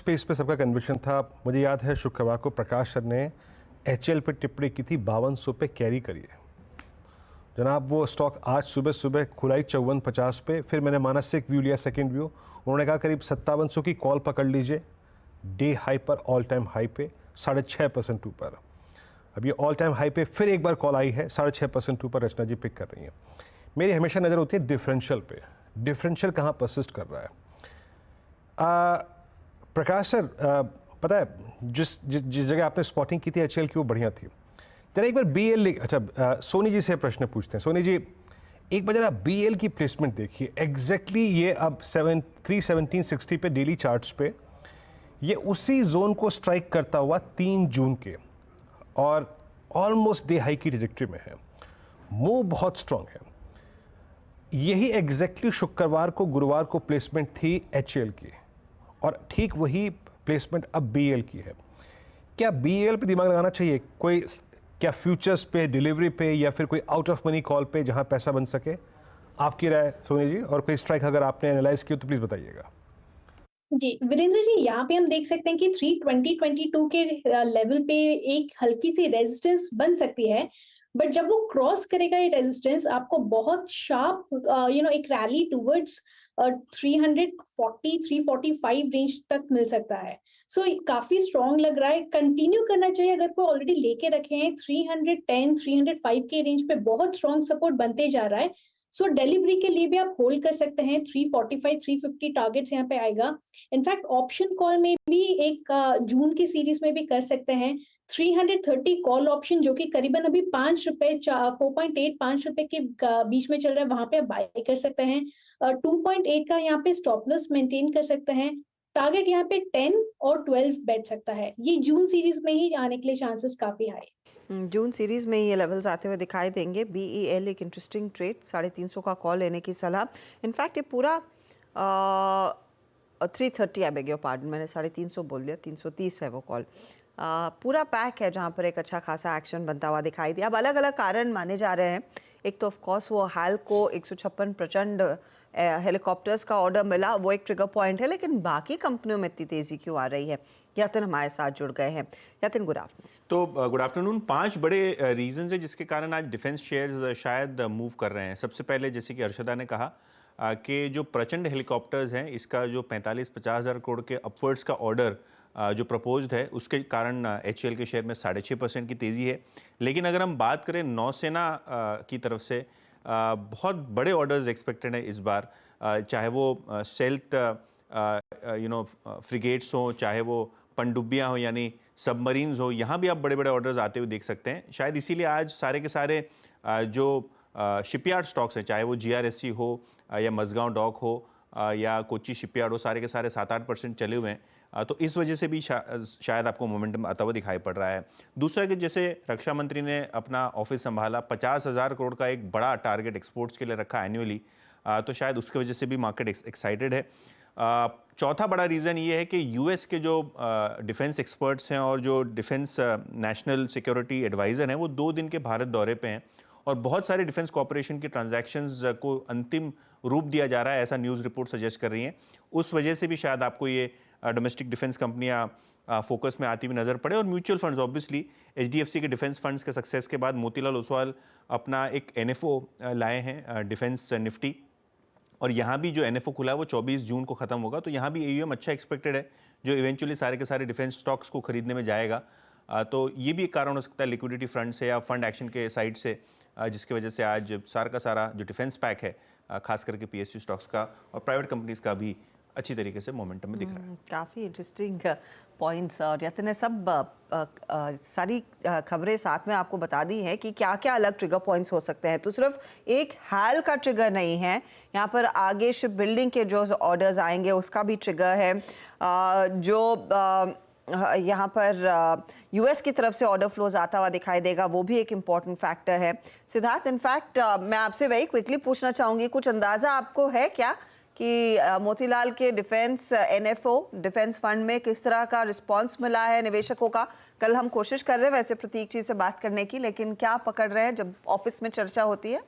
Space पे सबका conviction था। मुझे याद है शुक्रवार को प्रकाश सर ने एचएल पे टिप्पणी की थी 5200 पे कैरी करिए। जनाब वो स्टॉक आज सुबह सुबह खुला ही 5450 पे, फिर मैंने मानसिक व्यू लिया, सेकंड व्यू, उन्होंने कहा करीब 5700 की कॉल पकड़ लीजिए, डे हाई पर, ऑल टाइम हाई पे 6.5% ऊपर। अब ये ऑल टाइम हाई पे फिर एक बार कॉल आई है, 6.5% ऊपर रचना जी पिक कर रही हैं। मेरी हमेशा नज़र होती है डिफरेंशियल पे, डिफरेंशियल कहाँ परसिस्ट कर रहा है। प्रकाश सर, पता है जिस जगह आपने स्पॉटिंग की थी एचएल की वो बढ़िया थी। जरा एक बार बीएल, अच्छा सोनी जी से प्रश्न पूछते हैं। सोनी जी, एक बार जरा बीएल की प्लेसमेंट देखिए, एग्जैक्टली ये अब 31760 पे डेली चार्ट्स पे ये उसी जोन को स्ट्राइक करता हुआ 3 जून के, और ऑलमोस्ट डे हाई की ट्रैजेक्टरी में है। मूव बहुत स्ट्रांग है। यही एग्जैक्टली शुक्रवार को, गुरुवार को प्लेसमेंट थी एचएल की, और ठीक वही प्लेसमेंट अब बीएल की है। क्या बीएल पे दिमाग लगाना चाहिए? कोई क्या फ्यूचर्स पे, डिलीवरी पे, या फिर कोई आउट ऑफ मनी कॉल पे जहां पैसा बन सके? आपकी राय सोनी जी, और कोई स्ट्राइक अगर आपने एनालाइज की तो प्लीज बताइएगा। जी, वीरेंद्र जी, यहाँ पे हम देख सकते हैं कि 320-22 के लेवल पे एक हल्की सी रेजिस्टेंस बन सकती है, बट जब वो क्रॉस करेगा ये रेजिस्टेंस, आपको बहुत शार्प एक रैली टुवर्ड्स 340 345 रेंज तक मिल सकता है। सो काफी स्ट्रॉन्ग लग रहा है, कंटिन्यू करना चाहिए। अगर कोई ऑलरेडी लेके रखे हैं 310 305 के रेंज पे बहुत स्ट्रॉन्ग सपोर्ट बनते जा रहा है। सो डिलीवरी के लिए भी आप होल्ड कर सकते हैं। 345 350 टारगेट्स यहाँ पे आएगा। इनफैक्ट ऑप्शन कॉल में भी एक जून की सीरीज में भी कर सकते हैं। 330 कॉल ऑप्शन जो कि करीबन अभी 5 रुपए 4.8 5 रुपए के बीच में चल रहा है, वहां पे आप बाय कर सकते हैं। 2.8 का यहाँ पे स्टॉप लॉस मेंटेन कर सकते हैं। टारगेट यहाँ पे 10 और 12 बैठ सकता है। ये जून सीरीज में ही आने के लिए चांसेस काफी हाई। जून सीरीज में ये लेवल्स आते हुए दिखाई देंगे। बीईएल एक इंटरेस्टिंग ट्रेड, 350 का कॉल लेने की सलाह। इनफैक्ट ये पूरा 330, आई बेग योर पार्डन, मैंने 350 बोल दिया, 330 है वो कॉल। पूरा पैक है जहाँ पर एक अच्छा खासा एक्शन बनता हुआ दिखाई दिया। अब अलग अलग कारण माने जा रहे हैं। एक तो ऑफकोर्स वो हाल को 156 प्रचंड हेलीकॉप्टर्स का ऑर्डर मिला, वो एक ट्रिगर पॉइंट है, लेकिन बाकी कंपनियों में इतनी तेजी क्यों आ रही है? यतिन हमारे साथ जुड़ गए हैं। Yatin, good afternoon. तो गुड आफ्टरनून। 5 बड़े रीजंस है जिसके कारण आज डिफेंस शेयर्स शायद मूव कर रहे हैं। सबसे पहले, जैसे कि अर्शदा ने कहा कि जो प्रचंड हेलीकॉप्टर्स हैं, इसका जो 45-50 हज़ार करोड़ के अपवर्ड्स का ऑर्डर जो प्रपोज्ड है, उसके कारण एचएल के शेयर में 6.5% की तेज़ी है। लेकिन अगर हम बात करें नौसेना की तरफ से, बहुत बड़े ऑर्डर्स एक्सपेक्टेड हैं इस बार, चाहे वो सेल्थ फ्रिगेट्स हों, चाहे वो पनडुब्बियाँ हों यानी सबमरीन्स हो, यहाँ भी आप बड़े बड़े ऑर्डर्स आते हुए देख सकते हैं। शायद इसीलिए आज सारे के सारे जो शिपयार्ड स्टॉक्स हैं, चाहे वो जीआरएससी हो या मझगांव डॉक हो या कोच्चि शिपयार्ड हो, सारे के सारे 7-8% चले हुए हैं। तो इस वजह से भी शायद आपको मोमेंटम आता हुआ दिखाई पड़ रहा है। दूसरा कि जैसे रक्षा मंत्री ने अपना ऑफिस संभाला, 50,000 करोड़ का एक बड़ा टारगेट एक्सपोर्ट्स के लिए रखा एनुअली, तो शायद उसकी वजह से भी मार्केट एक्साइटेड है। चौथा बड़ा रीज़न ये है कि यूएस के जो डिफेंस एक्सपर्ट्स हैं और जो डिफेंस नेशनल सिक्योरिटी एडवाइज़र हैं, वो 2 दिन के भारत दौरे पे हैं, और बहुत सारे डिफेंस कॉर्पोरेशन की ट्रांजैक्शंस को अंतिम रूप दिया जा रहा है, ऐसा न्यूज़ रिपोर्ट सजेस्ट कर रही हैं। उस वजह से भी शायद आपको ये डोमेस्टिक डिफेंस कंपनियां फोकस में आती हुई नज़र पड़े। और म्यूचुअल फंड्स, ऑब्वियसली एचडीएफसी के डिफेंस फंड्स के सक्सेस के बाद मोतीलाल ओसवाल अपना एक एनएफओ लाए हैं, डिफेंस निफ्टी, और यहाँ भी जो एनएफओ खुला है वो 24 जून को ख़त्म होगा। तो यहाँ भी एयूएम अच्छा एक्सपेक्टेड है, जो इवेंचुअली सारे के सारे डिफेंस स्टॉक्स को खरीदने में जाएगा। तो ये भी एक कारण हो सकता है लिक्विडिटी फ्रंट से या फंड एक्शन के साइड से, जिसकी वजह से आज सारा का सारा जो डिफेंस पैक है, खास करके पीएसयू स्टॉक्स का और प्राइवेट कंपनीज का भी अच्छी तरीके से मोमेंटम में दिख रहा है। काफ़ी इंटरेस्टिंग पॉइंट्स, और यतिन ने सब सारी खबरें साथ में आपको बता दी हैं कि क्या क्या अलग ट्रिगर पॉइंट्स हो सकते हैं। तो सिर्फ एक हाल का ट्रिगर नहीं है, यहाँ पर आगे शिप बिल्डिंग के जो ऑर्डर्स आएंगे उसका भी ट्रिगर है। जो यहाँ पर यूएस की तरफ से ऑर्डर फ्लोज आता हुआ दिखाई देगा, वो भी एक इम्पॉर्टेंट फैक्टर है। सिद्धार्थ, इनफैक्ट मैं आपसे वही क्विकली पूछना चाहूँगी, कुछ अंदाज़ा आपको है क्या कि मोतीलाल के डिफेंस एनएफओ डिफेंस फंड में किस तरह का रिस्पांस मिला है निवेशकों का? कल हम कोशिश कर रहे हैं वैसे प्रतीक जी से बात करने की, लेकिन क्या पकड़ रहे हैं जब ऑफिस में चर्चा होती है?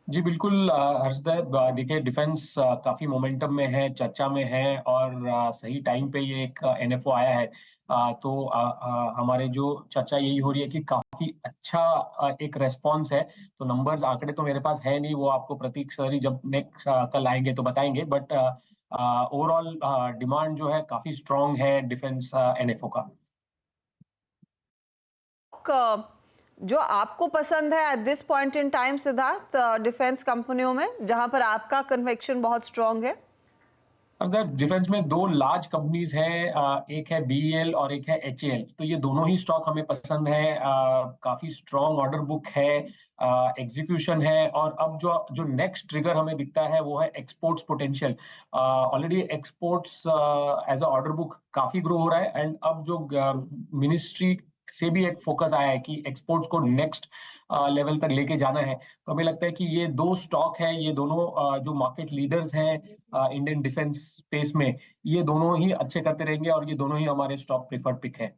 जी बिल्कुल हर्षद, देखिए डिफेंस काफी मोमेंटम में है, चर्चा में है और सही टाइम पे ये एक एनएफओ आया है। तो हमारे जो चर्चा यही हो रही है कि काफी अच्छा एक रेस्पॉन्स है। तो नंबर्स आंकड़े तो मेरे पास है नहीं, वो आपको प्रतीक सर ही जब नेक्स्ट कल आएंगे तो बताएंगे, बट ओवरऑल डिमांड जो है काफी स्ट्रांग है डिफेंस एनएफओ का। जो आपको पसंद है at this point in time Siddharth defence कंपनियों में जहां पर आपका कन्विक्शन बहुत स्ट्रांग है? सर डिफेंस में दो लार्ज कंपनीज हैं, एक है बीईएल और एक है एचएएल। तो ये दोनों ही स्टॉक हमें पसंद है। काफी स्ट्रांग ऑर्डर बुक है, एग्जीक्यूशन है, और अब जो जो नेक्स्ट ट्रिगर हमें दिखता है वो है exports potential. Already exports as a order book काफी ग्रो हो रहा है, एंड अब जो मिनिस्ट्री से भी एक फोकस आया है कि एक्सपोर्ट्स को नेक्स्ट लेवल तक लेके जाना है। तो हमें लगता है कि ये दो स्टॉक है, ये दोनों जो मार्केट लीडर्स हैं इंडियन डिफेंस स्पेस में, ये दोनों ही अच्छे करते रहेंगे और ये दोनों ही हमारे स्टॉक प्रेफर्ड पिक है।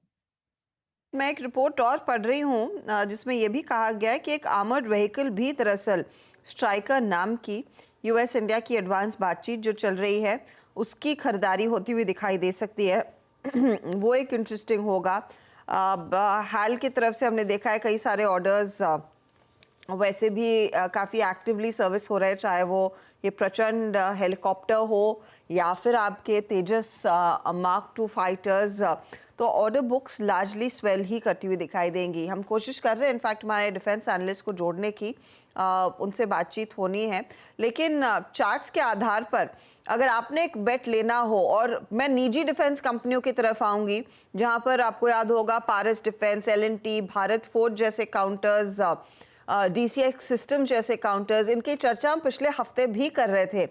मैं एक रिपोर्ट और पढ़ रही हूँ जिसमें यह भी कहा गया है कि एक आर्मर्ड व्हीकल भी दरअसल स्ट्राइकर नाम की यूएस इंडिया की एडवांस बातचीत जो चल रही है उसकी खरीदारी होती हुई दिखाई दे सकती है। वो एक इंटरेस्टिंग होगा। हाल की तरफ से हमने देखा है कई सारे ऑर्डर्स वैसे भी काफ़ी एक्टिवली सर्विस हो रहे हैं, चाहे वो ये प्रचंड हेलीकॉप्टर हो या फिर आपके तेजस मार्क 2 फाइटर्स। तो ऑर्डर बुक्स लार्जली स्वेल ही करती हुई दिखाई देंगी। हम कोशिश कर रहे हैं इनफैक्ट हमारे डिफेंस एनालिस्ट को जोड़ने की, उनसे बातचीत होनी है। लेकिन चार्ट्स के आधार पर अगर आपने एक बेट लेना हो, और मैं निजी डिफेंस कंपनियों की तरफ आऊँगी जहाँ पर आपको याद होगा पारस डिफेंस, एल&टी, भारत फोर्ज जैसे काउंटर्स, डीसीएक्स सिस्टम जैसे काउंटर्स, इनकी चर्चा हम पिछले हफ्ते भी कर रहे थे।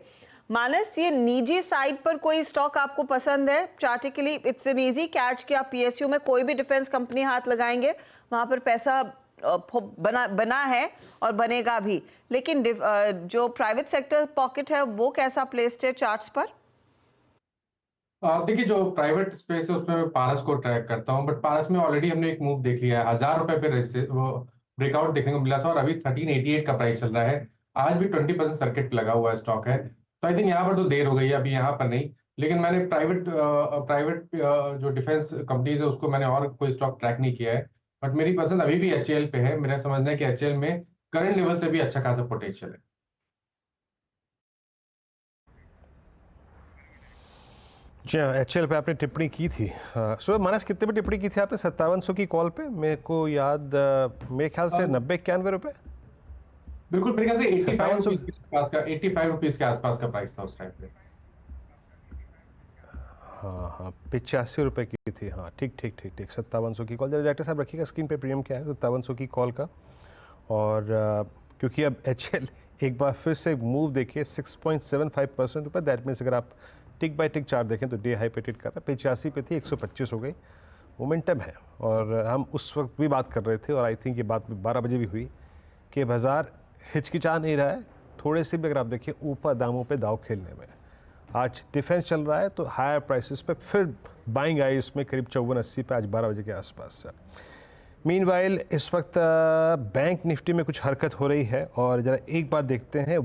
मानस, ये निजी साइड पर कोई स्टॉक आपको पसंद है? चार्टिकली इट्स एन इजी कैच कि आप पीएसयू में कोई भी डिफेंस कंपनी हाथ लगाएंगे वहां पर पैसा बना है और बनेगा भी, लेकिन जो प्राइवेट सेक्टर पॉकेट है वो कैसा प्लेस्ड है चार्ट्स पर? देखिए जो प्राइवेट स्पेस है उसमें मैं पारस को ट्रैक करता हूं, बट पारस में ऑलरेडी हमने एक मूव देख लिया है। 1000 रुपए पे वो ब्रेकआउट देखने को मिला था और अभी 1388 का प्राइस चल रहा है। आज भी 20% सर्किट लगा हुआ स्टॉक है, तो आई थिंक यहाँ पर तो देर हो गई है, अभी यहाँ पर नहीं। लेकिन मैंने प्राइवेट जो डिफेंस कंपनीज है उसको मैंने और कोई स्टॉक ट्रैक नहीं किया है, बट मेरी पसंद अभी भी एचएएल पे है। मेरा समझना है कि एचएएल में करंट लेवल से भी अच्छा खासा पोटेंशियल है। जी हाँ, एचएल पे आपने टिप्पणी की थी। सुबह मानस कितने पे टिप्पणी की थी आपने? 5700 की कॉल पे, मेरे को याद मेरे ख्याल से 90-91 रुपए। बिल्कुल, मेरे ख्याल से 85 5700 रुपीज के आसपास का 85 रुपीज के आसपास का प्राइस था उस टाइम पे। हाँ हाँ, 85 रुपए की थी। हाँ ठीक ठीक ठीक ठीक, 5700 की कॉल। डायरेक्टर साहब रखिएगा स्क्रीन पे प्रीमियम क्या है 5700 की कॉल का। और क्योंकि अब एचएल एक बार फिर से मूव देखिए 6.75% ऊपर, दैट मीन्स अगर आप टिक बाय टिक चार्ट देखें तो डे हाई पे ट्रेड कर रहा है। 85 पे थी, 125 हो गई, मोमेंटम है। और हम उस वक्त भी बात कर रहे थे और आई थिंक ये बात 12 बजे भी हुई कि बाजार हिचकिचा नहीं रहा है थोड़े से भी, अगर आप देखिए ऊपर दामों पे दाव खेलने में। आज डिफेंस चल रहा है तो हायर प्राइसेस पे फिर बाइंग आई इसमें करीब 54-80 पे आज 12 बजे के आसपास। मीनवाइल इस वक्त बैंक निफ्टी में कुछ हरकत हो रही है और ज़रा एक बार देखते हैं